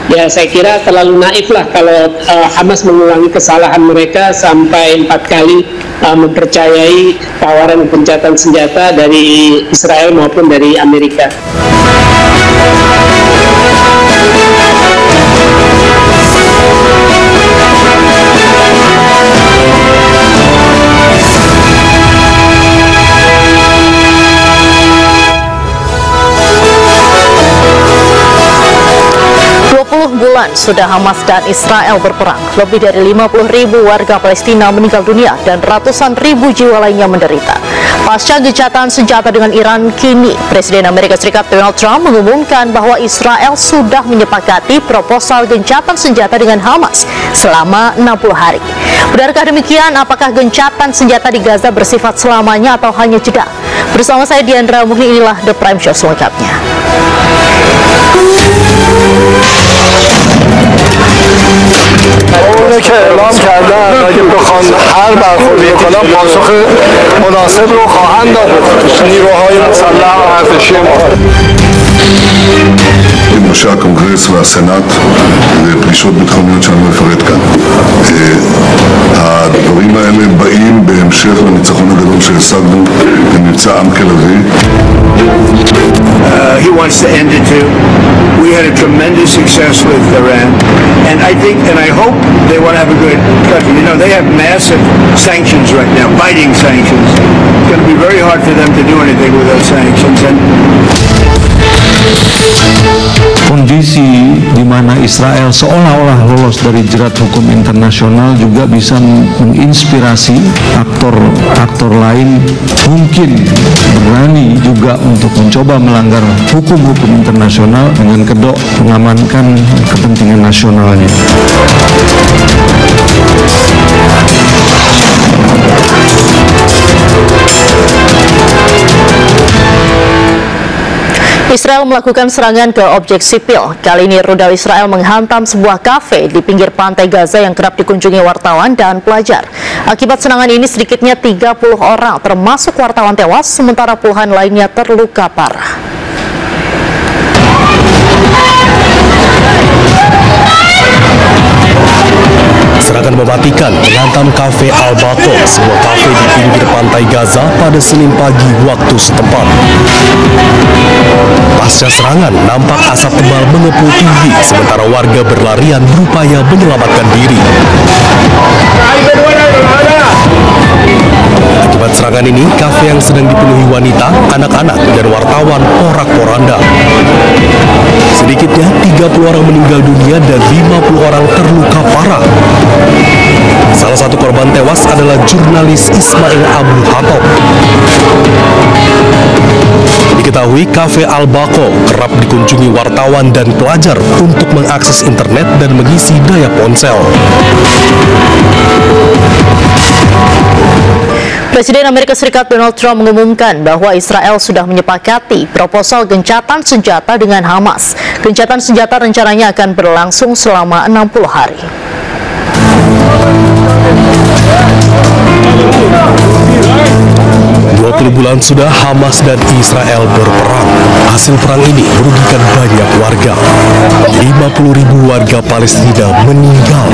Ya, saya kira terlalu naif lah kalau Hamas mengulangi kesalahan mereka sampai 4 kali mempercayai tawaran gencatan senjata dari Israel maupun dari Amerika. Bulan sudah Hamas dan Israel berperang. Lebih dari 50.000 warga Palestina meninggal dunia dan ratusan ribu jiwa lainnya menderita. Pasca gencatan senjata dengan Iran, kini Presiden Amerika Serikat Donald Trump mengumumkan bahwa Israel sudah menyepakati proposal gencatan senjata dengan Hamas selama 60 hari. Benarkah demikian? Apakah gencatan senjata di Gaza bersifat selamanya atau hanya jeda? Bersama saya Diandra Muhni, inilah The Prime Show selengkapnya. اونه که اعلام کردن اگه بخوان هر برخوردی کنن پاسخ مناسب رو خواهند داد نیروهای مسلح و ارتشی ما. ראשי הקונגרס והסנאט ופלישות ביטחוניות שאני לא אפרט כאן. הדברים האלה באים בהמשך לניצחון הגדול שהשגנו במבצע עם כלבי. He wants to end it too. We had a tremendous success with Iran, and I think and I hope they want to have a good country. You know, they have massive sanctions right now, biting sanctions. It's going to be very hard for them to do anything with those sanctions. And kondisi di mana Israel seolah-olah lolos dari jerat hukum internasional juga bisa menginspirasi aktor lain mungkin berani juga untuk mencoba melanggar hukum-hukum internasional dengan kedok mengamankan kepentingan nasionalnya. Israel melakukan serangan ke objek sipil. Kali ini rudal Israel menghantam sebuah kafe di pinggir pantai Gaza yang kerap dikunjungi wartawan dan pelajar. Akibat serangan ini sedikitnya 30 orang termasuk wartawan tewas, sementara puluhan lainnya terluka parah. Serangan mematikan menghantam kafe Al-Bato, sebuah kafe di pinggir pantai Gaza pada Senin pagi waktu setempat. Pasca serangan, nampak asap tebal mengepul tinggi, sementara warga berlarian berupaya menyelamatkan diri. Akibat serangan ini, kafe yang sedang dipenuhi wanita, anak-anak, dan wartawan porak-poranda. Sedikitnya 30 orang meninggal dunia dan 50 orang terluka parah. Salah satu korban tewas adalah jurnalis Ismail Abu Hattab. Diketahui kafe Al-Baqo kerap dikunjungi wartawan dan pelajar untuk mengakses internet dan mengisi daya ponsel. Presiden Amerika Serikat Donald Trump mengumumkan bahwa Israel sudah menyepakati proposal gencatan senjata dengan Hamas. Gencatan senjata rencananya akan berlangsung selama 60 hari. Bulan sudah Hamas dan Israel berperang. Hasil perang ini merugikan banyak warga. 50.000 warga Palestina meninggal.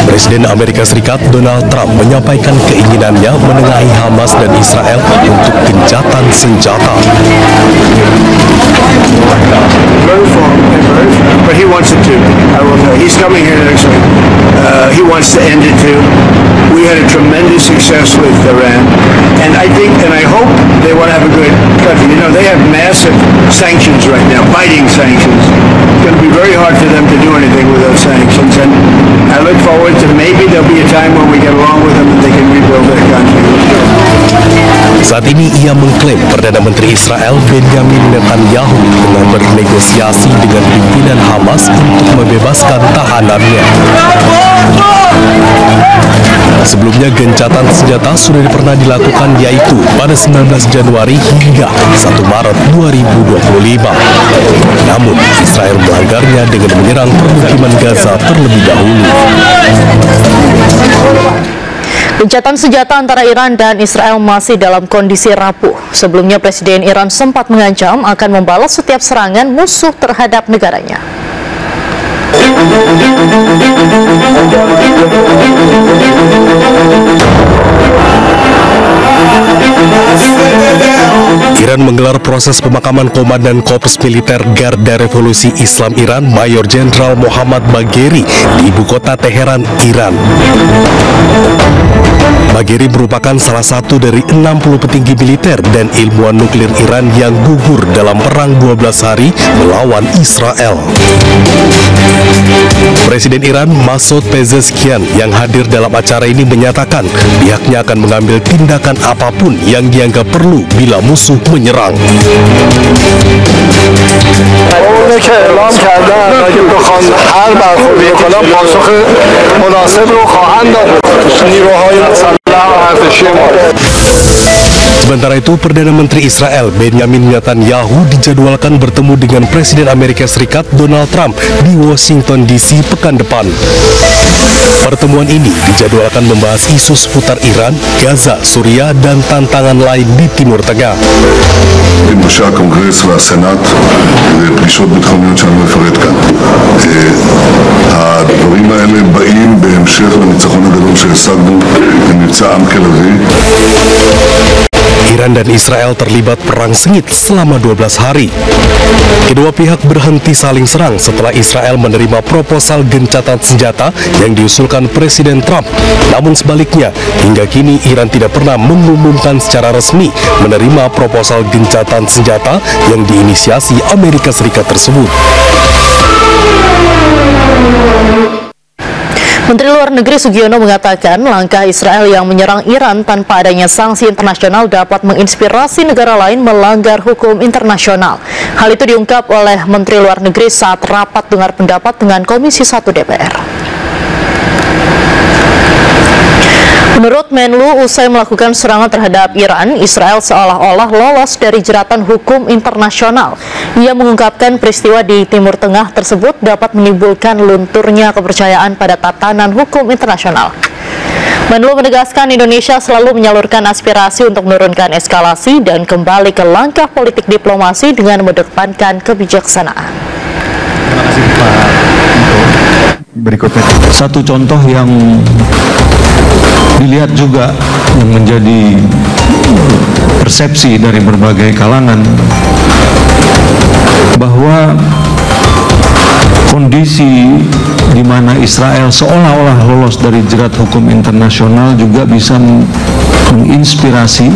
Presiden Amerika Serikat Donald Trump menyampaikan keinginannya menengahi Hamas dan Israel untuk gencatan senjata. But he wants it to. He's coming here next week. He wants to end it too. We had a tremendous success with Iran, and I think and I hope they want to have a good country. You know, they have massive sanctions right now, biting sanctions. It's going to be very hard for them to do anything with those sanctions, and I look forward to maybe there'll be a time when we get along with them and they can rebuild their country. Saat ini ia mengklaim Perdana Menteri Israel Benjamin Netanyahu tengah bernegosiasi dengan pimpinan Hamas untuk membebaskan tahanannya. Sebelumnya gencatan senjata sudah pernah dilakukan, yaitu pada 19 Januari hingga 1 Maret 2025. Namun Israel melanggarnya dengan menyerang permukiman Gaza terlebih dahulu. Gencatan senjata antara Iran dan Israel masih dalam kondisi rapuh. Sebelumnya Presiden Iran sempat mengancam akan membalas setiap serangan musuh terhadap negaranya. Iran menggelar proses pemakaman Komandan Korps Militer Garda Revolusi Islam Iran Mayor Jenderal Mohammad Bagheri di ibu kota Teheran, Iran. Bagheri merupakan salah satu dari 60 petinggi militer dan ilmuwan nuklir Iran yang gugur dalam perang 12 hari melawan Israel. Presiden Iran Masoud Pezeshkian yang hadir dalam acara ini menyatakan pihaknya akan mengambil tindakan apapun yang dianggap perlu bila musuh menyerang. Sementara itu, Perdana Menteri Israel Benjamin Netanyahu dijadwalkan bertemu dengan Presiden Amerika Serikat Donald Trump di Washington DC pekan depan. Pertemuan ini dijadwalkan membahas isu seputar Iran, Gaza, Suriah, dan tantangan lain di Timur Tengah. בין ראשי הקונגרס והסנאט ופגישות ביטחוניות שאני לא אפרט כאן. הדברים האלה באים בהמשך לניצחון הגדול שהשגנו במבצע עם כלבי. Iran dan Israel terlibat perang sengit selama 12 hari. Kedua pihak berhenti saling serang setelah Israel menerima proposal gencatan senjata yang diusulkan Presiden Trump. Namun sebaliknya, hingga kini Iran tidak pernah mengumumkan secara resmi menerima proposal gencatan senjata yang diinisiasi Amerika Serikat tersebut. Menteri Luar Negeri Sugiono mengatakan langkah Israel yang menyerang Iran tanpa adanya sanksi internasional dapat menginspirasi negara lain melanggar hukum internasional. Hal itu diungkap oleh Menteri Luar Negeri saat rapat dengar pendapat dengan Komisi 1 DPR. Menurut Menlu, usai melakukan serangan terhadap Iran, Israel seolah-olah lolos dari jeratan hukum internasional. Ia mengungkapkan peristiwa di Timur Tengah tersebut dapat menimbulkan lunturnya kepercayaan pada tatanan hukum internasional. Menlu menegaskan Indonesia selalu menyalurkan aspirasi untuk menurunkan eskalasi dan kembali ke langkah politik diplomasi dengan mengedepankan kebijaksanaan. Terima kasih Pak. Berikutnya satu contoh yang dilihat juga yang menjadi persepsi dari berbagai kalangan bahwa kondisi di mana Israel seolah-olah lolos dari jerat hukum internasional juga bisa menginspirasi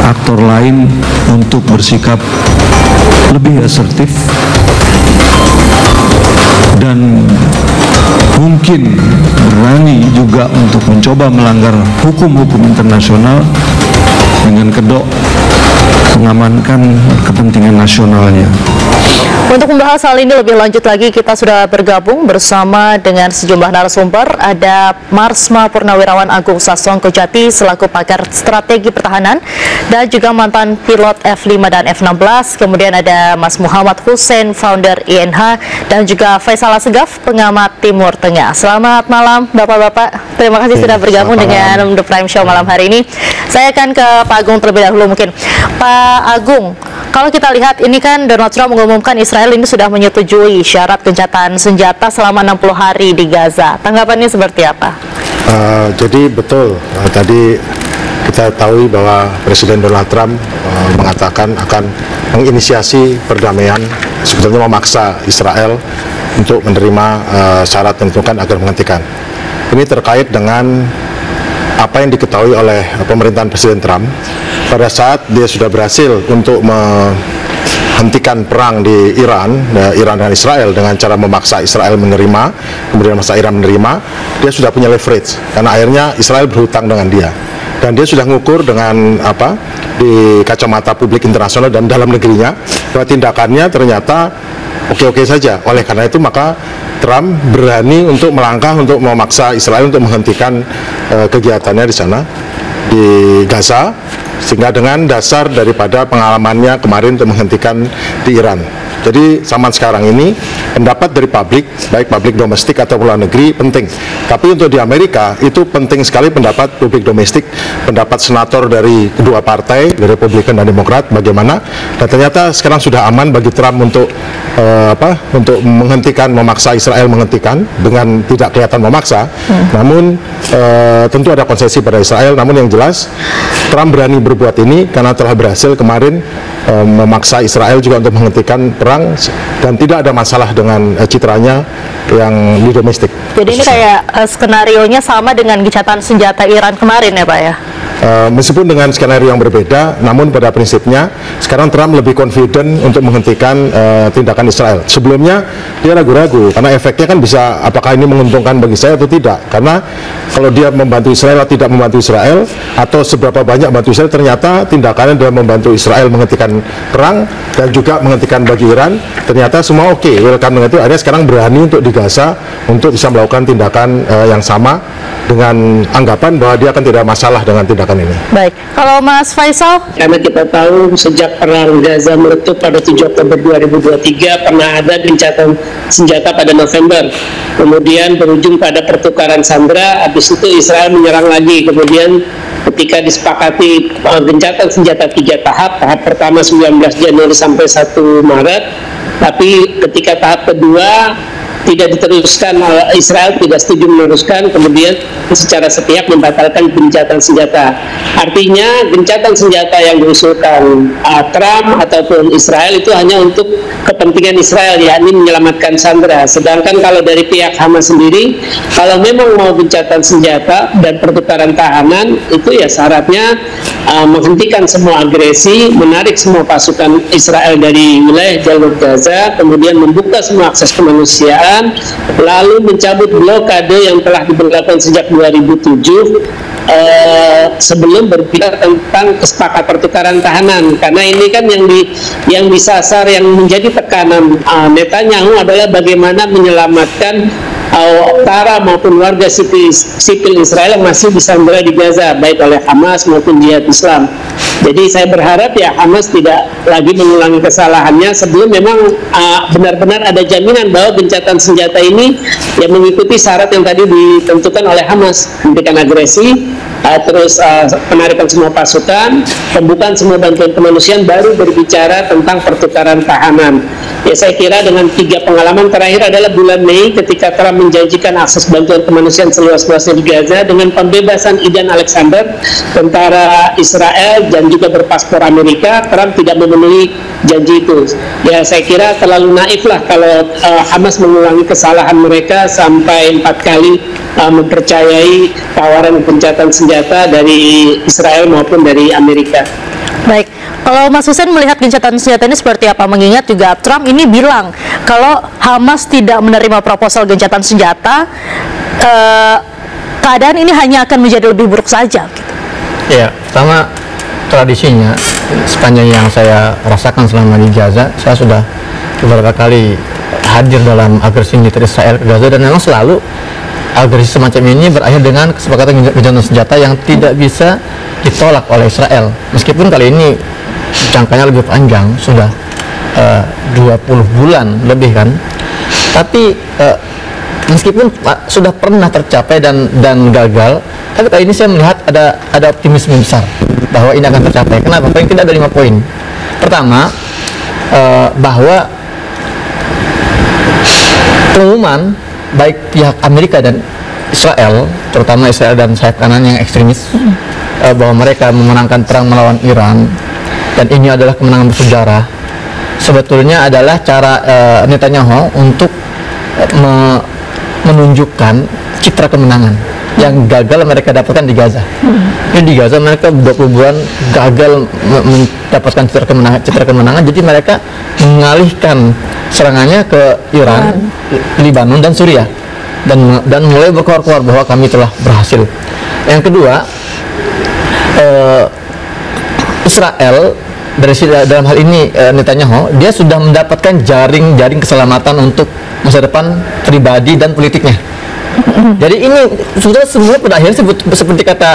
aktor lain untuk bersikap lebih asertif dan mungkin berani juga untuk mencoba melanggar hukum-hukum internasional dengan kedok mengamankan kepentingan nasionalnya. Untuk membahas hal ini lebih lanjut lagi, kita sudah bergabung bersama dengan sejumlah narasumber. Ada Marsma Purnawirawan Agung Sasongko Jati selaku pakar strategi pertahanan dan juga mantan pilot F5 dan F16. Kemudian ada Mas Muhammad Hussein, founder INH, dan juga Faisal Assegaf, pengamat Timur Tengah. Selamat malam Bapak-Bapak. Terima kasih sudah bergabung dengan The Prime Show malam hari ini. Saya akan ke Pak Agung terlebih dahulu mungkin. Pak Agung, kalau kita lihat ini kan Donald Trump mengumumkan Israel ini sudah menyetujui syarat gencatan senjata selama 60 hari di Gaza. Tanggapannya seperti apa? Jadi betul, tadi kita tahu bahwa Presiden Donald Trump mengatakan akan menginisiasi perdamaian, sebetulnya memaksa Israel untuk menerima syarat tentukan agar menghentikan. Ini terkait dengan apa yang diketahui oleh pemerintahan Presiden Trump pada saat dia sudah berhasil untuk menghentikan perang di Iran dan Israel dengan cara memaksa Israel menerima, kemudian memaksa Iran menerima. Dia sudah punya leverage karena akhirnya Israel berhutang dengan dia, dan dia sudah mengukur dengan di kacamata publik internasional dan dalam negerinya bahwa tindakannya ternyata oke-oke saja. Oleh karena itu maka Trump berani untuk melangkah untuk memaksa Israel untuk menghentikan kegiatannya di sana di Gaza, sehingga dengan dasar daripada pengalamannya kemarin untuk menghentikan di Iran. Jadi zaman sekarang ini pendapat dari publik, baik publik domestik atau luar negeri penting. Tapi untuk di Amerika itu penting sekali pendapat publik domestik, pendapat senator dari kedua partai, dari Republikan dan Demokrat bagaimana. Dan ternyata sekarang sudah aman bagi Trump untuk untuk menghentikan, memaksa Israel menghentikan dengan tidak kelihatan memaksa. Namun tentu ada konsesi pada Israel. Namun yang jelas Trump berani berbuat ini karena telah berhasil kemarin memaksa Israel juga untuk menghentikan perang dan tidak ada masalah dengan citranya yang di domestik. Jadi ini kayak skenarionya sama dengan gencatan senjata Iran kemarin ya Pak ya? Meskipun dengan skenario yang berbeda, namun pada prinsipnya sekarang Trump lebih confident untuk menghentikan tindakan Israel. Sebelumnya dia ragu-ragu karena efeknya kan bisa apakah ini menguntungkan bagi saya atau tidak. Karena kalau dia membantu Israel atau tidak membantu Israel atau seberapa banyak membantu Israel, ternyata tindakannya adalah membantu Israel menghentikan perang dan juga menghentikan bagi Iran. Ternyata semua oke, welcome dengan itu. Akhirnya sekarang berani untuk di Gaza untuk bisa melakukan tindakan yang sama dengan anggapan bahwa dia akan tidak ada masalah dengan tindakan ini. Baik, kalau Mas Faisal? Karena kita tahu sejak perang Gaza meletup pada 7 Oktober 2023 pernah ada gencatan senjata pada November, kemudian berujung pada pertukaran sandera. Habis itu Israel menyerang lagi, kemudian ketika disepakati gencatan senjata 3 tahap, tahap pertama 19 Januari sampai 1 Maret, tapi ketika tahap kedua tidak diteruskan, Israel tidak setuju meneruskan, kemudian secara sepihak membatalkan gencatan senjata. Artinya gencatan senjata yang diusulkan Trump ataupun Israel itu hanya untuk kepentingan Israel, yakni menyelamatkan sandera. Sedangkan kalau dari pihak Hamas sendiri, kalau memang mau gencatan senjata dan pertukaran tahanan, itu ya syaratnya menghentikan semua agresi, menarik semua pasukan Israel dari wilayah jalur Gaza, kemudian membuka semua akses kemanusiaan, lalu mencabut blokade yang telah diberlakukan sejak 2007 sebelum berbicara tentang kesepakatan pertukaran tahanan. Karena ini kan yang disasar, yang menjadi tekanan Netanyahu adalah bagaimana menyelamatkan tentara maupun warga sipil Israel yang masih disandera di Gaza, baik oleh Hamas maupun Jihad Islam. Jadi saya berharap ya Hamas tidak lagi mengulangi kesalahannya sebelum memang benar-benar ada jaminan bahwa gencatan senjata ini yang mengikuti syarat yang tadi ditentukan oleh Hamas, hentikan agresi, terus penarikan semua pasukan, pembukaan semua bantuan kemanusiaan, baru berbicara tentang pertukaran tahanan. Ya saya kira dengan 3 pengalaman terakhir adalah bulan Mei ketika Trump menjanjikan akses bantuan kemanusiaan seluas-luasnya di Gaza dengan pembebasan Idan Alexander, tentara Israel dan juga berpaspor Amerika. Trump tidak memenuhi janji itu. Ya saya kira terlalu naif lah kalau Hamas mengulangi kesalahan mereka sampai 4 kali mempercayai tawaran gencatan senjata dari Israel maupun dari Amerika. Baik, kalau Mas Hussein melihat gencatan senjata ini seperti apa? Mengingat juga Trump ini bilang kalau Hamas tidak menerima proposal gencatan senjata, keadaan ini hanya akan menjadi lebih buruk saja. Ya, pertama tradisinya sepanjang yang saya rasakan selama di Gaza, saya sudah beberapa kali hadir dalam agresi militer Israel ke Gaza, dan memang selalu agresi semacam ini berakhir dengan kesepakatan gencatan senjata yang tidak bisa ditolak oleh Israel. Meskipun kali ini jangkanya lebih panjang, sudah 20 bulan lebih kan. Tapi meskipun sudah pernah tercapai dan gagal, tapi kali ini saya melihat ada optimisme besar bahwa ini akan tercapai. Kenapa? Paling tidak ada 5 poin. Pertama, bahwa pengumuman baik pihak Amerika dan Israel, terutama Israel dan sayap kanan yang ekstremis, bahwa mereka memenangkan perang melawan Iran dan ini adalah kemenangan bersejarah, sebetulnya adalah cara Netanyahu untuk menunjukkan citra kemenangan yang gagal mereka dapatkan di Gaza. Jadi di Gaza mereka 20 bulan gagal mendapatkan citra kemenangan, jadi mereka mengalihkan serangannya ke Iran, Lebanon dan Suriah, dan mulai berkoar-koar bahwa kami telah berhasil. Yang kedua, Israel dalam hal ini Netanyahu, dia sudah mendapatkan jaring keselamatan untuk masa depan pribadi dan politiknya. Jadi ini sudah semua pada akhirnya seperti kata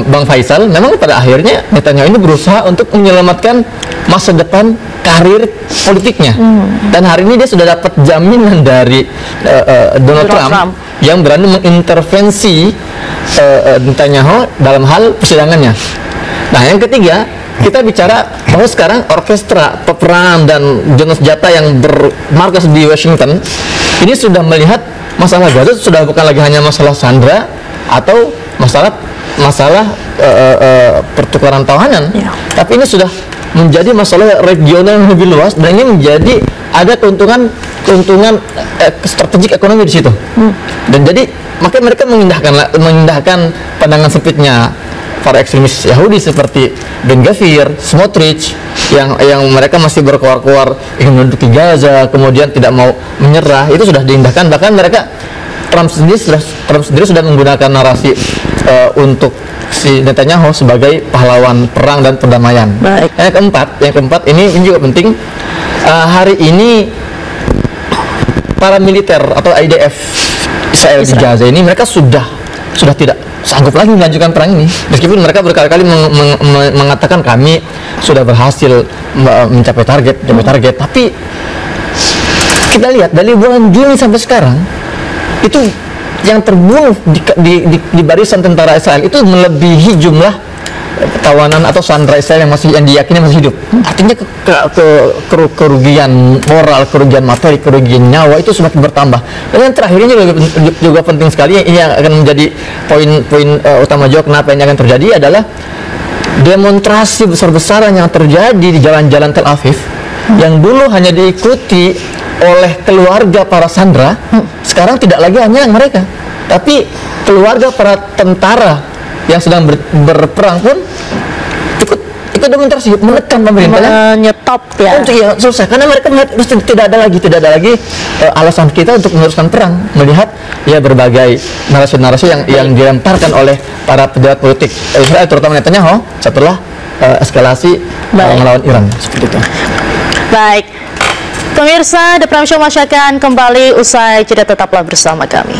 Bang Faisal, memang pada akhirnya Netanyahu ini berusaha untuk menyelamatkan masa depan karir politiknya. Dan hari ini dia sudah dapat jaminan dari Donald Trump yang berani mengintervensi Netanyahu dalam hal persidangannya. Nah, yang ketiga, kita bicara bahwa sekarang orkestra peperangan dan zona senjata yang bermarkas di Washington ini sudah melihat masalah Gaza sudah bukan lagi hanya masalah sandera atau masalah pertukaran tawanan, tapi ini sudah menjadi masalah regional yang lebih luas, dan ini menjadi ada keuntungan strategik ekonomi di situ. Dan jadi makanya mereka mengindahkan pandangan sempitnya para ekstremis Yahudi seperti Ben Gvir, Smotrich yang mereka masih berkoar-koar ingin menduduki Gaza, kemudian tidak mau menyerah. Itu sudah diindahkan. Bahkan mereka Trump sendiri sudah menggunakan narasi untuk si Netanyahu sebagai pahlawan perang dan perdamaian. Baik. Yang keempat ini juga penting. Hari ini para militer atau IDF Israel di Gaza ini mereka sudah tidak sanggup lagi melanjutkan perang ini, meskipun mereka berkali-kali mengatakan kami sudah berhasil mencapai target, tapi kita lihat dari bulan Juni sampai sekarang itu yang terbunuh di barisan tentara Israel itu melebihi jumlah tawanan atau sandera Israel yang diyakini masih hidup. Artinya kerugian moral, kerugian materi, kerugian nyawa itu semakin bertambah. Dan yang terakhir ini juga penting sekali, yang akan menjadi poin utama juga kenapa ini akan terjadi adalah demonstrasi besar-besaran yang terjadi di jalan-jalan Tel Aviv yang dulu hanya diikuti oleh keluarga para sandera, sekarang tidak lagi hanya mereka, tapi keluarga para tentara yang sedang berperang pun ikut demonstrasi, menekan pemerintah, menyetop ya. Iya, susah karena mereka melihat tidak ada lagi alasan kita untuk meneruskan perang, melihat ya berbagai narasi-narasi yang dilemparkan oleh para pejabat politik Israel, terutama Netanyahu setelah eskalasi melawan Iran seperti itu. Baik, pemirsa, The Prime Show masih akan kembali usai jeda, tetaplah bersama kami.